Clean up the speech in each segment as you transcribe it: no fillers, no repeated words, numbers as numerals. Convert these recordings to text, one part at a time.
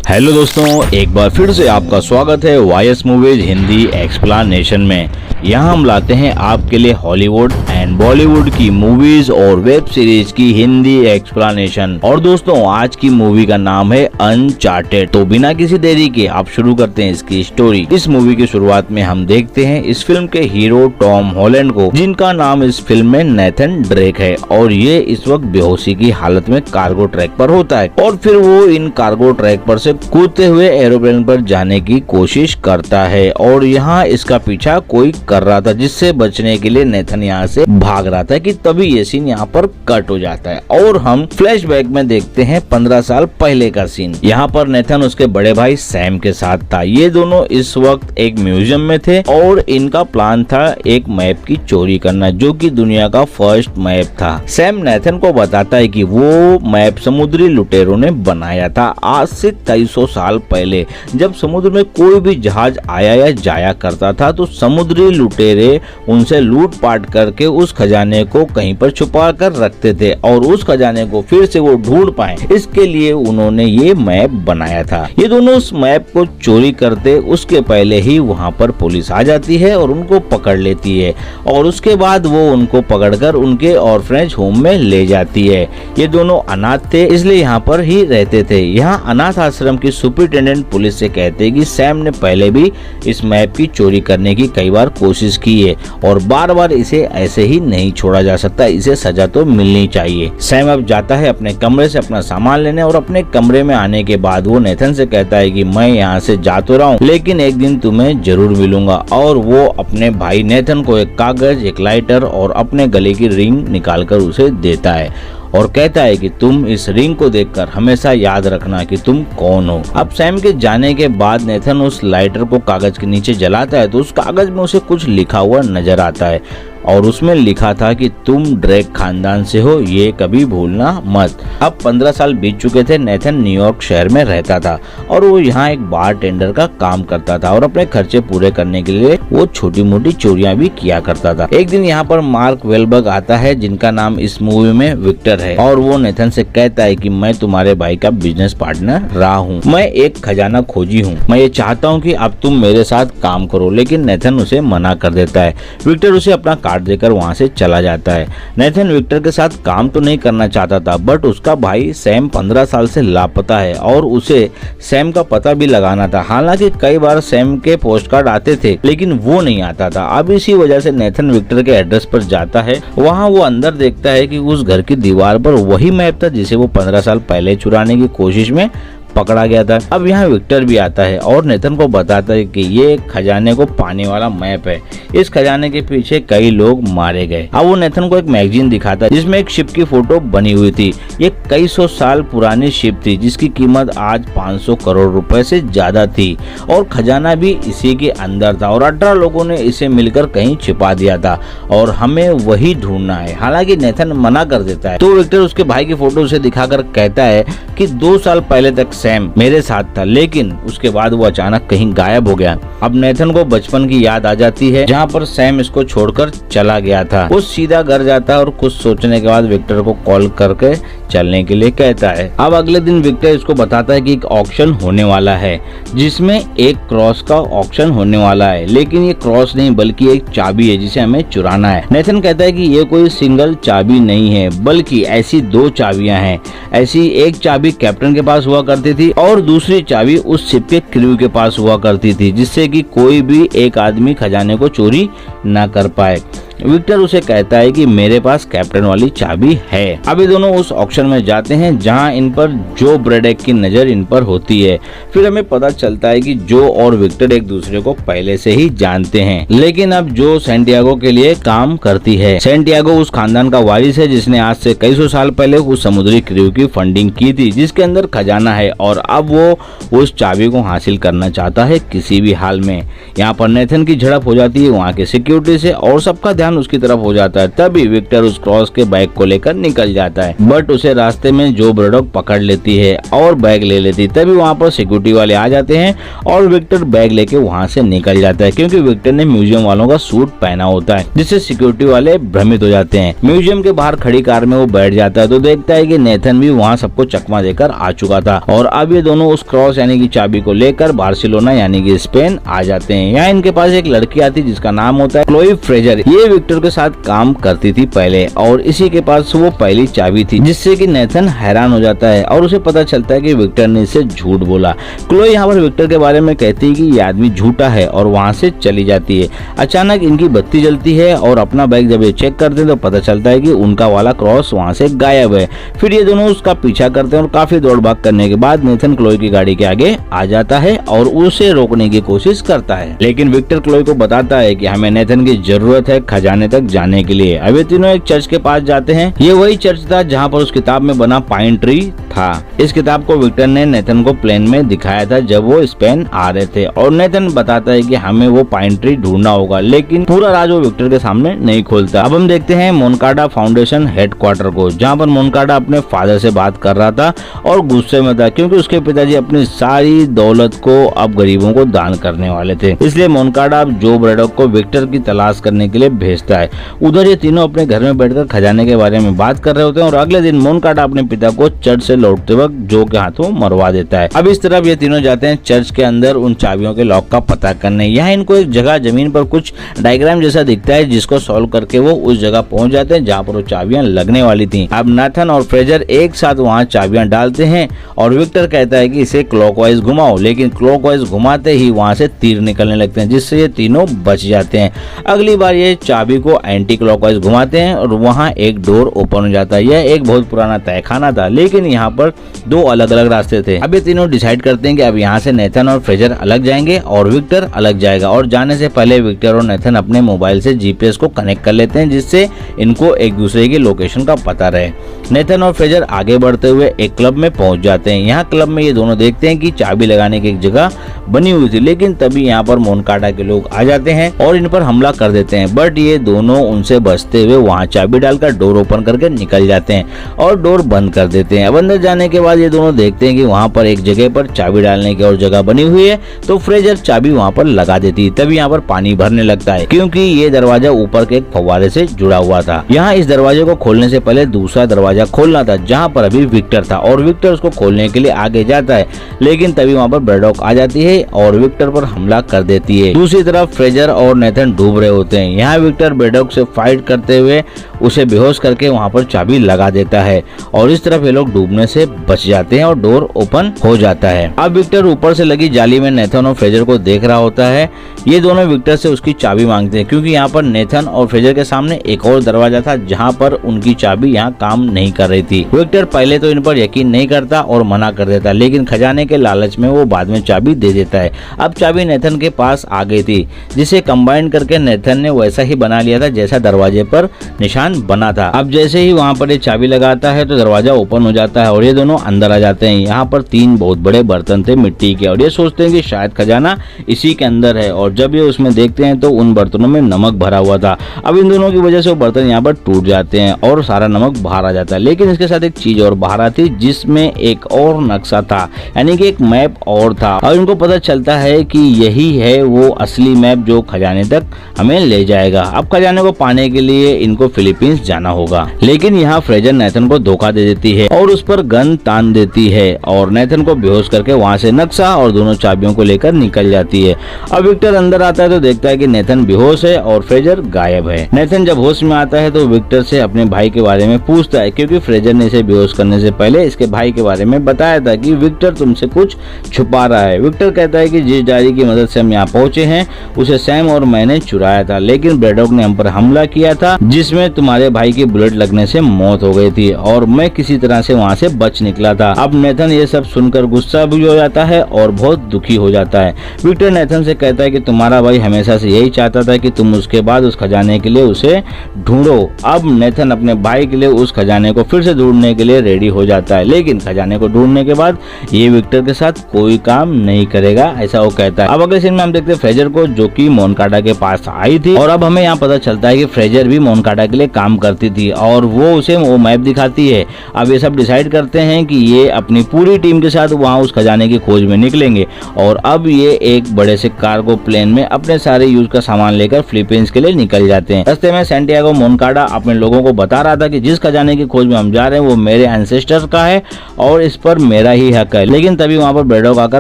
Hello दोस्तों, एक बार फिर से आपका स्वागत है वाईएस मूवीज हिंदी एक्सप्लेनेशन में। यहाँ हम लाते हैं आपके लिए हॉलीवुड एंड बॉलीवुड की मूवीज और वेब सीरीज की हिंदी एक्सप्लेनेशन। और दोस्तों, आज की मूवी का नाम है अनचार्टेड। तो बिना किसी देरी के आप शुरू करते हैं इसकी स्टोरी। इस मूवी की शुरुआत में हम देखते हैं इस फिल्म के हीरो टॉम हॉलैंड को, जिनका नाम इस फिल्म में नेथन ड्रेक है। और ये इस वक्त बेहोशी की हालत में कार्गो ट्रैक पर होता है और फिर वो इन कार्गो ट्रैक पर से कूदते हुए एरोप्लेन पर जाने की कोशिश करता है। और यहाँ इसका पीछा कोई कर रहा था, जिससे बचने के लिए नेथन यहाँ से भाग रहा था कि तभी ये सीन यहाँ पर कट हो जाता है और हम फ्लैशबैक में देखते हैं 15 साल पहले का सीन। यहाँ पर नेथन उसके बड़े भाई सैम के साथ था। ये दोनों इस वक्त एक म्यूजियम में थे और इनका प्लान था एक मैप की चोरी करना, जो कि दुनिया का फर्स्ट मैप था। सैम नेथन को बताता है कि वो मैप समुद्री लुटेरों ने बनाया था आज से 2300 साल पहले। जब समुद्र में कोई भी जहाज आया या जाया करता था तो समुद्री लुटेरे उनसे लूट पाट करके उस खजाने को कहीं पर छुपा कर रखते थे और उस खजाने को फिर से वो ढूंढ पाए, इसके लिए उन्होंने ये मैप बनाया था। ये दोनों उस मैप को चोरी करते उसके पहले ही वहाँ पर पुलिस आ जाती है और उनको पकड़ लेती है और उसके बाद वो उनको पकड़कर उनके ऑर्फनेज होम में ले जाती है। ये दोनों अनाथ थे, इसलिए यहाँ पर ही रहते थे। यहाँ अनाथ आश्रम की सुपरिटेंडेंट पुलिस से कहते हैं कि सैम ने पहले भी इस मैप की चोरी करने की कई बार कोशिश की है और बार बार इसे ऐसे ही नहीं छोड़ा जा सकता, इसे सजा तो मिलनी चाहिए। सैम अब जाता है अपने कमरे से अपना सामान लेने और अपने कमरे में आने के बाद वो नेथन से कहता है कि मैं यहाँ से जा तो रहा हूँ, लेकिन एक दिन तुम्हें जरूर मिलूंगा। और वो अपने भाई नेथन को एक कागज, एक लाइटर और अपने गले की रिंग निकालकर उसे देता है और कहता है कि तुम इस रिंग को देखकर हमेशा याद रखना कि तुम कौन हो। अब सैम के जाने के बाद नेथन उस लाइटर को कागज के नीचे जलाता है तो उस कागज में उसे कुछ लिखा हुआ नजर आता है और उसमें लिखा था कि तुम ड्रेक खानदान से हो, ये कभी भूलना मत। अब 15 साल बीत चुके थे। नेथन न्यूयॉर्क शहर में रहता था और वो यहाँ एक बार टेंडर का काम करता था और अपने खर्चे पूरे करने के लिए वो छोटी मोटी चोरियां भी किया करता था। एक दिन यहाँ पर मार्क वेलबर्ग आता है, जिनका नाम इस मूवी में विक्टर है, और वो नेथन से कहता है कि मैं तुम्हारे भाई का बिजनेस पार्टनर रहा हूँ, मैं एक खजाना खोजी हूँ, मैं ये चाहता हूँ कि अब तुम मेरे साथ काम करो। लेकिन नेथन उसे मना कर देता है। विक्टर उसे अपना देकर वहां से चला जाता है। नेथन विक्टर के साथ काम तो नहीं करना चाहता था, बट उसका भाई सैम 15 साल से लापता है और उसे सैम का पता भी लगाना था। हालांकि कई बार सैम के पोस्ट कार्ड आते थे लेकिन वो नहीं आता था। अब इसी वजह से नेथन विक्टर के एड्रेस पर जाता है। वहां वो अंदर देखता है कि उस घर की दीवार पर वही मैप था जिसे वो 15 साल पहले चुराने की कोशिश में पकड़ा गया था। अब यहाँ विक्टर भी आता है और नेथन को बताता है कि ये खजाने को पाने वाला मैप है, इस खजाने के पीछे कई लोग मारे गए। अब वो नेथन को एक मैगजीन दिखाता है जिसमें एक शिप की फोटो बनी हुई थी। ये कई सौ साल पुरानी शिप थी जिसकी कीमत आज 500 करोड़ रुपए से ज्यादा थी और खजाना भी इसी के अंदर था और 18 लोगों ने इसे मिलकर कहीं छिपा दिया था और हमें वही ढूंढना है। हालांकि नेथन मना कर देता है तो विक्टर उसके भाई की फोटो उसे दिखाकर कहता है कि 2 साल पहले तक सैम मेरे साथ था, लेकिन उसके बाद वो अचानक कहीं गायब हो गया। अब नेथन को बचपन की याद आ जाती है जहाँ पर सैम इसको छोड़कर चला गया था। वो सीधा घर जाता है और कुछ सोचने के बाद विक्टर को कॉल करके चलने के लिए कहता है। अब अगले दिन विक्टर इसको बताता है कि एक ऑक्शन होने वाला है जिसमें एक क्रॉस का ऑक्शन होने वाला है, लेकिन ये क्रॉस नहीं बल्कि एक चाबी है जिसे हमें चुराना है। नेथन कहता है कि ये कोई सिंगल चाबी नहीं है बल्कि ऐसी 2 चाबियां हैं। ऐसी एक चाबी कैप्टन के पास हुआ करती थी और दूसरी चाबी उस शिप के क्रू के पास हुआ करती थी, जिससे कि कोई भी एक आदमी खजाने को चोरी न कर पाए। विक्टर उसे कहता है कि मेरे पास कैप्टन वाली चाबी है। अब ये दोनों उस ऑक्शन में जाते हैं जहां इन पर जो ब्रेडेक की नजर इन पर होती है। फिर हमें पता चलता है कि जो और विक्टर एक दूसरे को पहले से ही जानते हैं, लेकिन अब जो सैंटियागो के लिए काम करती है। सैंटियागो उस खानदान का वारिस है जिसने आज से कई सौ साल पहले उस समुद्री क्रू की फंडिंग की थी जिसके अंदर खजाना है और अब वो उस चाबी को हासिल करना चाहता है किसी भी हाल में। यहाँ पर नेथन की झड़प हो जाती है वहाँ के सिक्योरिटी से और सबका ध्यान नेथन उसकी तरफ हो जाता है। तभी विक्टर उस क्रॉस के बैग को लेकर निकल जाता है, बट उसे रास्ते में जो ब्रैडॉक पकड़ लेती है और बैग ले लेती। तभी वहाँ पर सिक्योरिटी वाले आ जाते हैं और विक्टर बैग लेके वहाँ से निकल जाता है, क्योंकि विक्टर ने म्यूजियम वालों का सूट पहना होता है, जिससे सिक्योरिटी वाले भ्रमित हो जाते हैं। म्यूजियम के बाहर खड़ी कार में वो बैठ जाता है तो देखता है कि नेथन भी वहाँ सबको चकमा देकर आ चुका था और अब ये दोनों उस क्रॉस यानी कि चाबी को लेकर बार्सिलोना यानी कि स्पेन आ जाते हैं। यहाँ इनके पास एक लड़की आती है जिसका नाम होता है क्लोई फ्रेजर। ये विक्टर के साथ काम करती थी पहले और इसी के पास वो पहली चाबी थी, जिससे कि नेथन हैरान हो जाता है और उसे पता चलता है कि विक्टर ने इसे झूठ बोला। क्लोई यहाँ पर विक्टर के बारे में कहती है कि ये आदमी झूठा है और वहाँ से चली जाती है। अचानक इनकी बत्ती जलती है और अपना बैग जब ये चेक करते हैं तो पता चलता है कि उनका वाला क्रॉस वहाँ से गायब है। फिर ये दोनों उसका पीछा करते हैं और काफी दौड़ भाग करने के बाद नेथन क्लोई की गाड़ी के आगे आ जाता है और उसे रोकने की कोशिश करता है, लेकिन विक्टर क्लोई को बताता है कि हमें नेथन की जरूरत है खजाने तक जाने के लिए। अब ये तीनों एक चर्च के पास जाते हैं। ये वही चर्च था जहाँ पर उस किताब में बना पाइन ट्री था। इस किताब को विक्टर ने नेथन को प्लेन में दिखाया था जब वो स्पेन आ रहे थे और नेथन बताता है कि हमें वो पाइन ट्री ढूंढना होगा, लेकिन पूरा राज वो विक्टर के सामने नहीं खोलता। अब हम देखते हैं मोनकाडा फाउंडेशन हेडक्वार्टर को, जहाँ पर मोनकाडा अपने फादर से बात कर रहा था और गुस्से में था क्योंकि उसके पिताजी अपनी सारी दौलत को अब गरीबों को दान करने वाले थे। इसलिए मोनकाडा अब जो ब्रैडॉक को विक्टर की तलाश करने के लिए भेजता है। उधर ये तीनों अपने घर में बैठकर खजाने के बारे में बात कर रहे होते हैं और अगले दिन मोनकाडा अपने पिता को चर्च से लौटते वक्त जो के हाथों मरवा देता है। अब इस तरफ ये तीनों जाते हैं चर्च के अंदर उन चाबियों के लॉक का पता करने। यहाँ इनको एक जगह जमीन पर कुछ डायग्राम जैसा दिखता है, जिसको सॉल्व करके वो उस जगह पहुंच जाते हैं जहाँ पर वो चाबियां लगने वाली थी। अब नाथन और फ्रेजर एक साथ वहाँ चाबियां डालते हैं और विक्टर कहता है कि इसे क्लॉकवाइज घुमाओ, लेकिन क्लॉकवाइज घुमाते ही वहाँ से तीर निकलने लगते हैं, जिससे ये तीनों बच जाते हैं। अगली बार ये चाबी को एंटी क्लॉकवाइज घुमाते हैं और वहाँ एक डोर ओपन हो जाता है। यह एक बहुत पुराना तहखाना था, लेकिन यहाँ पर दो अलग अलग रास्ते थे। अब ये तीनों डिसाइड करते हैं कि अब यहाँ से नेथन और फ्रेजर अलग जाएंगे और विक्टर अलग जाएगा, और जाने से पहले विक्टर और नेथन अपने मोबाइल से जीपीएस को कनेक्ट कर लेते हैं, जिससे इनको एक दूसरे की लोकेशन का पता रहे। नेथन और फ्रेजर आगे बढ़ते हुए एक क्लब में पहुंच जाते हैं। यहाँ क्लब में ये दोनों देखते हैं कि चाबी लगाने की एक जगह बनी हुई थी, लेकिन तभी यहाँ पर मोनकाडा के लोग आ जाते हैं और इन पर हमला कर देते हैं, बट ये दोनों उनसे बचते हुए वहाँ चाबी डालकर डोर ओपन करके निकल जाते हैं और डोर बंद कर देते हैं। अब अंदर जाने के बाद ये दोनों देखते हैं कि वहाँ पर एक जगह पर चाबी डालने की और जगह बनी हुई है, तो फ्रेजर चाबी वहाँ पर लगा देती है। तभी यहाँ पर पानी भरने लगता है क्योंकि ये दरवाजा ऊपर के एक फव्वारे से जुड़ा हुआ था। यहाँ इस दरवाजे को खोलने से पहले दूसरा दरवाजा खोलना था जहाँ पर अभी विक्टर था, और विक्टर उसको खोलने के लिए आगे जाता है, लेकिन तभी वहाँ पर ब्रैडॉक आ जाती है और विक्टर पर हमला कर देती है। दूसरी तरफ फ्रेजर और नेथन डूब रहे होते हैं। यहाँ विक्टर ब्रैडॉक से फाइट करते हुए उसे बेहोश करके वहाँ पर चाबी लगा देता है और इस तरफ ये लोग डूबने से बच जाते हैं और डोर ओपन हो जाता है। अब विक्टर ऊपर से लगी जाली में नेथन और फ्रेजर को देख रहा होता है। ये दोनों विक्टर से उसकी चाबी मांगते हैं क्योंकि यहाँ पर नेथन और फ्रेजर के सामने एक और दरवाजा था जहाँ पर उनकी चाबी यहाँ काम नहीं कर रही थी। विक्टर पहले तो इन पर यकीन नहीं करता और मना कर देता, लेकिन खजाने के लालच में वो बाद में चाबी दे देता है। अब चाबी नेथन के पास आ गई थी, जिसे कंबाइन करके नेथन ने वैसा ही बना लिया था जैसा दरवाजे पर निशान बना था। अब जैसे ही वहाँ पर ये चाबी लगाता है तो दरवाजा ओपन हो जाता है और ये दोनों अंदर आ जाते हैं। यहाँ पर 3 बहुत बड़े बर्तन थे मिट्टी के और ये सोचते हैं कि शायद खजाना इसी के अंदर है, और जब ये उसमें देखते हैं तो उन बर्तनों में नमक भरा हुआ था। अब इन दोनों की वजह से वो बर्तन यहाँ पर टूट जाते हैं और सारा नमक बाहर आ जाता है, लेकिन इसके साथ एक चीज और बाहर आती जिसमें एक और नक्शा था, यानी कि एक मैप और था, और इनको पता चलता है कि यही है वो असली मैप जो खजाने तक हमें ले जाएगा। अब खजाने को पाने के लिए इनको फिलीपींस जाना होगा, लेकिन यहाँ फ्रेजर नेथन को धोखा दे देती है और उस पर गन तान देती है और नेथन को बेहोश करके वहाँ से नक्शा और दोनों चाबियों को लेकर निकल जाती है। अब विक्टर अंदर आता है तो देखता है कि नेथन बेहोश है और फ्रेजर गायब है। नेथन जब होश में आता है तो विक्टर से अपने भाई के बारे में पूछता है क्योंकि फ्रेजर ने इसे बेहोश करने से पहले इसके भाई के बारे में बताया था कि विक्टर तुमसे कुछ छुपा रहा है। विक्टर कहता है कि जिस डायरी की मदद से हम यहाँ पहुंचे हैं उसे सैम और मैंने चुराया था, लेकिन ब्रैडॉक ने हम पर हमला किया था जिसमें तुम्हारे भाई की बुलेट लगने से मौत हो गई थी और मैं किसी तरह से वहाँ से बच निकला था। अब नेथन ये सब सुनकर गुस्सा भी हो जाता है और बहुत दुखी हो जाता है। विक्टर नेथन से कहता है कि तुम्हारा भाई हमेशा से यही चाहता था कि तुम उसके बाद उस खजाने के लिए उसे ढूंढो। अब नेथन अपने भाई के लिए उस खजाने को फिर से ढूंढने के लिए रेडी हो जाता है, लेकिन खजाने को ढूंढने के बाद ये विक्टर के साथ कोई काम नहीं करेगा, ऐसा वो कहता है। अब अगले सीन में हम देखते हैं फ्रेजर को, जो कि मोनकाडा के पास आई थी और अब हमें यहाँ पता चलता है कि फ्रेजर भी मोनकाडा के लिए काम करती थी और वो उसे वो मैप दिखाती है। अब ये सब डिसाइड करते हैं कि ये अपनी पूरी टीम के साथ वहाँ उस खजाने की खोज में निकलेंगे और अब ये एक बड़े से कार्गो प्लेन में अपने सारे यूज का सामान लेकर फिलीपींस के लिए निकल जाते हैं। रास्ते में सैंटियागो मोनकाडा अपने लोगों को बता रहा था कि जिस खजाने की खोज में हम जा रहे हैं वो मेरे एंसेस्टर का है और इस पर मेरा ही हक है, लेकिन तभी वहाँ पर ब्रैडॉक आकर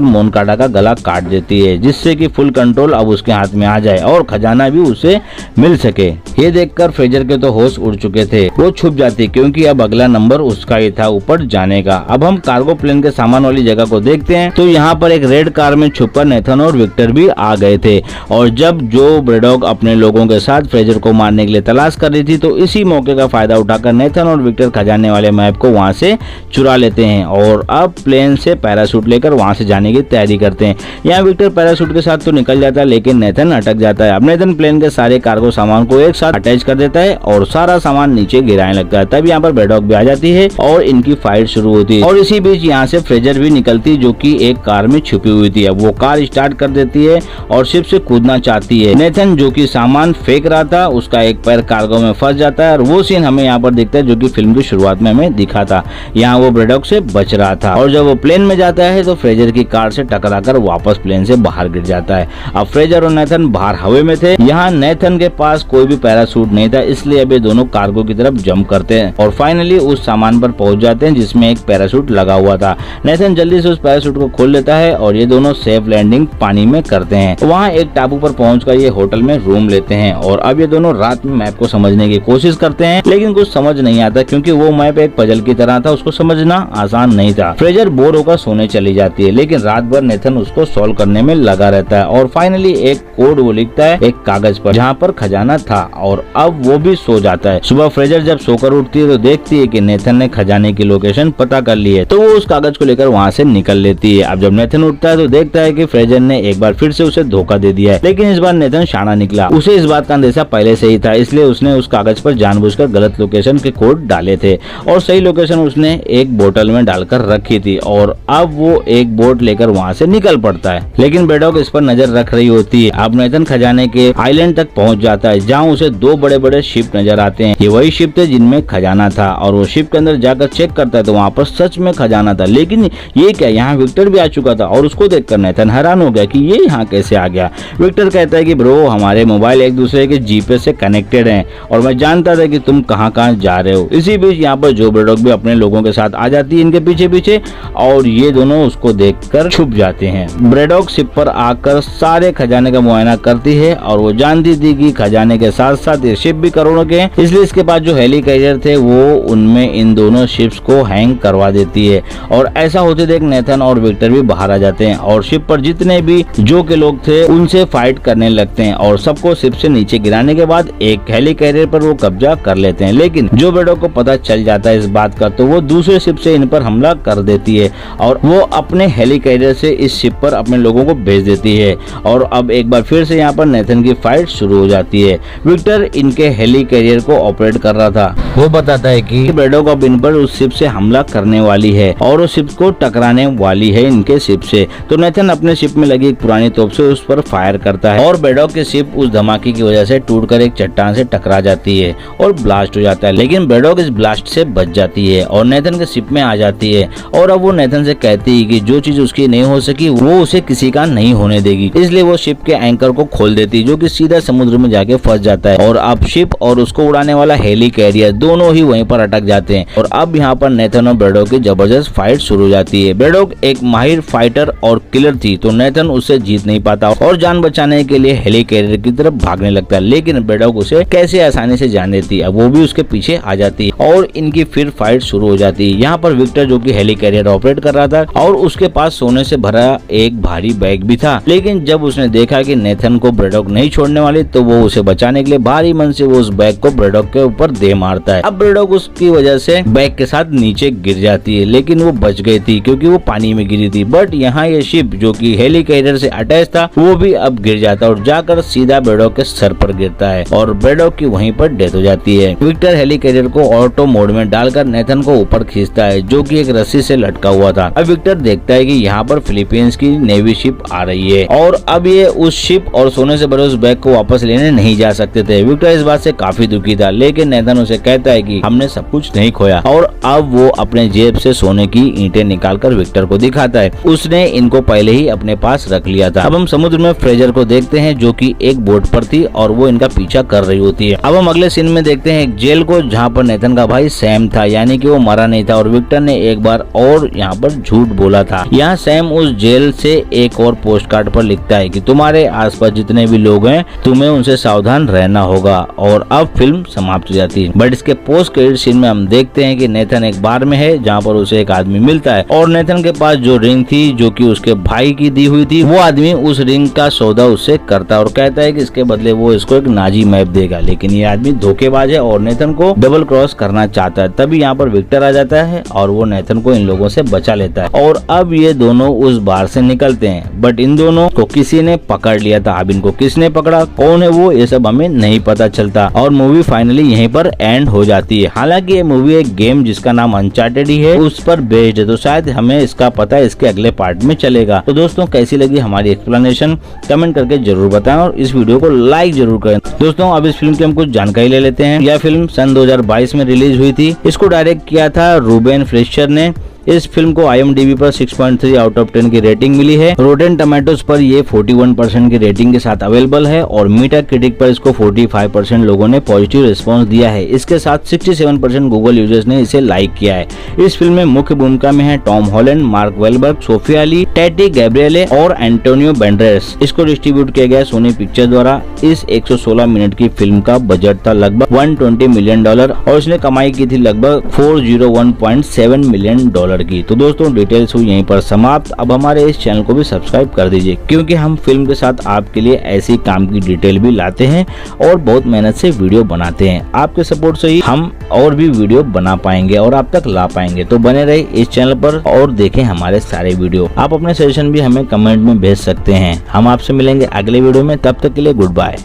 मोनकाडा का गला काट देती है, जिससे कि फुल कंट्रोल अब उसके हाथ में आ जाए और खजाना भी उसे मिल सके। ये देखकर फ्रेजर के तो होश उड़ चुके थे, वो छुप जाती क्योंकि अब अगला नंबर उसका ही था ऊपर जाने का। अब हम कार्गो प्लेन के सामान वाली जगह को देखते हैं तो यहाँ पर एक रेड कार में छुपकर नेथन और विक्टर भी आ गए थे और जब जो ब्रैडॉक अपने लोगों के साथ फ्रेजर को मारने के लिए तलाश कर रही थी तो इसी मौके का फायदा उठाकर नेथन और विक्टर खजाने वाले मैप को वहाँ से चुरा लेते हैं और अब प्लेन से पैराशूट लेकर वहाँ से जाने की तैयारी करते हैं। यहाँ विक्टर पैराशूट के साथ तो निकल जाता है लेकिन नेथन अटक जाता है। अब नेथन प्लेन के सारे कार्गो सामान को एक साथ अटैच कर देता है और सारा सामान नीचे गिराने लगता है। तब यहाँ पर ब्रैडॉक भी आ जाती है और इनकी फाइट शुरू होती है और इसी बीच यहाँ से फ्रेजर भी निकलती जो कि एक कार में छुपी हुई थी। अब वो कार स्टार्ट कर देती है और शिप से कूदना चाहती है। नेथन जो कि सामान फेंक रहा था उसका एक पैर कार्गो में फंस जाता है और वो सीन हमें यहाँ पर दिखता है जो कि फिल्म की शुरुआत में हमें दिखा था। यहाँ वो ब्रैडॉक से बच रहा था और जब वो प्लेन में जाता है तो फ्रेजर की कार से टकराकर वापस प्लेन से बाहर गिर जाता है। अब फ्रेजर और नेथन बाहर हवा में थे। यहाँ नेथन के पास कोई भी पैराशूट नहीं था, इसलिए अब ये दोनों कार्गो की तरफ जंप करते हैं और फाइनली उस सामान पर पहुंच जाते हैं जिसमें एक पैराशूट लगा हुआ था। नेथन जल्दी से उस पैराशूट को खोल लेता है और ये दोनों सेफ लैंडिंग पानी में करते हैं। वहाँ एक टापू पर पहुंचकर ये होटल में रूम लेते हैं और अब ये दोनों रात में मैप को समझने की कोशिश करते हैं, लेकिन कुछ समझ नहीं आता क्योंकि वो मैप एक पजल की तरह था, उसको समझना आसान नहीं था। फ्रेजर बोर होकर सोने चली जाती है लेकिन रात भर नेथन उसको सॉल्व करने में लगा रहता है और फाइनली एक कोड वो लिखता है एक कागज पर जहाँ पर खजाना था और अब वो भी सो जाता है। सुबह फ्रेजर जब सोकर उठती है तो देखती है कि नेथन ने खजाने की लोकेशन पता कर ली है, तो वो उस कागज को लेकर वहाँ से निकल लेती है। अब जब नेथन उठता है तो देखता है कि फ्रेजर ने एक बार फिर से उसे धोखा दे दिया है, लेकिन इस बार नेथन शाना निकला। उसे इस बात का अंदेशा पहले से ही था, इसलिए उसने उस कागज पर जानबूझकर गलत लोकेशन के कोड डाले थे और सही लोकेशन उसने एक बोतल में डालकर रखी थी और अब वो एक बोट लेकर वहाँ से निकल पड़ता है, लेकिन ब्रैडॉक इस पर नजर रख रही होती है। अब नेथन खजाने के आइलैंड तक पहुँच जाता है जहाँ उसे दो बड़े बड़े शिप नजर आते हैं। ये वही शिप थे जिनमें खजाना था और वो शिप के अंदर जाकर चेक करता है तो वहाँ पर सच में खजाना था, लेकिन ये क्या, यहाँ विक्टर भी आ चुका था और उसको देखकर नेथन हैरान हो गया कि ये यहाँ कैसे आ गया। विक्टर कहता है कि ब्रो हमारे मोबाइल एक दूसरे के जीपीएस से कनेक्टेड हैं और मैं जानता था कि तुम कहाँ कहाँ जा रहे हो। इसी बीच यहाँ पर जो ब्रैडॉक भी अपने लोगों के साथ आ जाती है इनके पीछे पीछे और ये दोनों उसको देखकर छुप जाते हैं। ब्रैडॉक शिप पर आकर सारे खजाने का मुआयना करती है और वो जानती थी कि खजाने के साथ साथ ये शिप भी करोड़ों के हैं, इसलिए इसके पास जो हेली कैरियर थे वो उनमें इन दोनों शिप्स को हैंग करवा देती है और ऐसा होते देख नेथन और विक्टर भी बाहर आ जाते हैं और शिप पर जितने भी जो के लोग थे उनसे फाइट करने लगते हैं और सबको शिप से नीचे गिराने के बाद एक हेली कैरियर पर वो कब्जा कर लेते हैं। लेकिन जो ब्रैडॉक को पता चल जाता है इस बात का तो वो दूसरे शिप से इन पर हमला कर देती है और वो अपने हेली कैरियर से इस शिप पर अपने लोगों को भेज देती है और अब एक बार फिर से यहाँ पर नेथन की फाइट शुरू हो जाती है। विक्टर इनके हेली कैरियर को ऑपरेट कर रहा था, वो बताता है कि ब्रैडॉक अब इन पर उस शिप से हमला करने वाली है और उस शिप को टकराने वाली है इनके शिप से। तो नेथन अपने शिप में लगी एक पुरानी तोप से उस पर फायर करता है और ब्रैडॉक की शिप उस धमाके की वजह से टूटकर एक चट्टान से टकरा जाती है और ब्लास्ट हो जाता है, लेकिन ब्रैडॉक इस ब्लास्ट से बच जाती है और नेथन के शिप में आ जाती है और अब वो नेथन से कहती है कि जो चीज उसकी नहीं हो सकी वो उसे किसी का नहीं होने देगी, इसलिए वो शिप के एंकर को खोल देती है जो कि सीधा समुद्र में जाके फंस जाता है और अब शिप और उसको उड़ाने वाला हेली कैरियर दोनों ही वहीं पर अटक जाते हैं और अब यहाँ पर नेथन और ब्रैडॉक की जबरदस्त फाइट शुरू हो जाती है। ब्रैडॉक एक माहिर फाइटर और किलर थी तो नेथन उससे जीत नहीं पाता और जान बचाने के लिए हेली कैरियर की तरफ भागने लगता है, लेकिन ब्रैडॉक उसे कैसे आसानी से जान देती है। अब वो भी उसके पीछे आ जाती है और इनकी फिर फाइट शुरू हो जाती है। यहाँ पर विक्टर जो कि हेली कैरियर ऑपरेट कर रहा था और उसके पास सोने से भरा एक भारी बैग भी था, लेकिन जब उसने देखा कि नेथन को ब्रैडॉक नहीं छोड़ने वाली तो वो उसे बचाने के लिए भारी मन से वो उस बैग को ब्रेडॉक के ऊपर दे मारता है। अब ब्रेडॉक उसकी वजह से बैग के साथ नीचे गिर जाती है, लेकिन वो बच गई थी क्योंकि वो पानी में गिरी थी। बट यहाँ ये शिप जो कि हेली कैरियर से अटैच था वो भी अब गिर जाता है और जाकर सीधा ब्रेडॉक के सर पर गिरता है और ब्रेडॉक की वहीं पर डेथ हो जाती है। विक्टर हेली कैरियर को ऑटो मोड में डालकर नेथन को ऊपर खींचता है जो कि एक रस्सी से लटका हुआ था। अब विक्टर देखता है कि यहाँ पर फिलीपींस की नेवी शिप आ रही है और अब ये उस शिप और सोने से भरे उस बैग को वापस लेने नहीं जा सकते थे। विक्टर इस बात से काफी दुखी था, लेकिन नेथन उसे कहता है कि हमने सब कुछ नहीं खोया और अब वो अपने जेब से सोने की ईंटें निकालकर विक्टर को दिखाता है। उसने इनको पहले ही अपने पास रख लिया था। अब हम समुद्र में फ्रेजर को देखते हैं जो कि एक बोट पर थी और वो इनका पीछा कर रही होती है। अब हम अगले सीन में देखते हैं एक जेल को जहाँ पर नेथन का भाई सैम था, यानी कि वो मरा नहीं था और विक्टर ने एक बार और यहाँ पर झूठ बोला था। यहाँ सैम उस जेल से एक और पोस्ट कार्ड पर लिखता है कि तुम्हारे आसपास जितने भी लोग हैं तुम्हें उनसे सावधान रहना होगा और अब फिल्म समाप्त हो जाती है। बट इसके पोस्ट क्रेडिट सीन में हम देखते हैं कि नेथन एक बार में है जहाँ पर उसे एक आदमी मिलता है और नेथन के पास जो रिंग थी जो कि उसके भाई की दी हुई थी, वो आदमी उस रिंग का सौदा उससे करता है और कहता है कि इसके बदले वो इसको एक नाजी मैप देगा। लेकिन ये आदमी धोखेबाज है और नेथन को डबल क्रॉस करना चाहता है। तभी यहाँ पर विक्टर आ जाता है और वो नेथन को इन लोगों से बचा लेता है और अब ये दोनों उस बार से निकलते हैं। बट इन दोनों को किसी ने पकड़ लिया था। अब इनको किसने पकड़ा, कौन है वो, ये सब हमें नहीं पता चलता और मूवी फाइनली यहीं पर एंड हो जाती है। हालांकि ये मूवी एक गेम जिसका नाम अनचार्टेड ही है उस पर बेस्ड है, तो शायद हमें इसका पता इसके अगले पार्ट में चलेगा। तो दोस्तों कैसी लगी हमारी एक्सप्लेनेशन कमेंट करके जरूर बताएं और इस वीडियो को लाइक जरूर करें। दोस्तों अब इस फिल्म की हम कुछ जानकारी ले लेते हैं। यह फिल्म सन 2022 में रिलीज हुई थी। इसको डायरेक्ट किया था रूबेन फ्लेशर ने। इस फिल्म को IMDb पर 6.3 आउट ऑफ 10 की रेटिंग मिली है। रोटेन टमाटोज पर ये 41% की रेटिंग के साथ अवेलेबल है और मीटा क्रिटिक पर इसको 45% लोगों ने पॉजिटिव रिस्पांस दिया है। इसके साथ 67% गूगल यूजर्स ने इसे लाइक किया है। इस फिल्म में मुख्य भूमिका में है Tom Holland, Mark Wahlberg, Sophia Ali, Tati Gabrielle और एंटोनियो बैंडेरास। इसको डिस्ट्रीब्यूट किया गया सोनी पिक्चर द्वारा। इस 116 मिनट की फिल्म का बजट था लगभग $120 मिलियन और इसने कमाई की थी लगभग $401.7 मिलियन की। तो दोस्तों डिटेल्स हुई यहीं पर समाप्त। अब हमारे इस चैनल को भी सब्सक्राइब कर दीजिए क्योंकि हम फिल्म के साथ आपके लिए ऐसी काम की डिटेल भी लाते हैं और बहुत मेहनत से वीडियो बनाते हैं। आपके सपोर्ट से ही हम और भी वीडियो बना पाएंगे और आप तक ला पाएंगे। तो बने रहे इस चैनल पर और देखें हमारे सारे वीडियो। आप अपने सजेशन भी हमें कमेंट में भेज सकते हैं। हम आपसे मिलेंगे अगले वीडियो में, तब तक के लिए गुड बाय।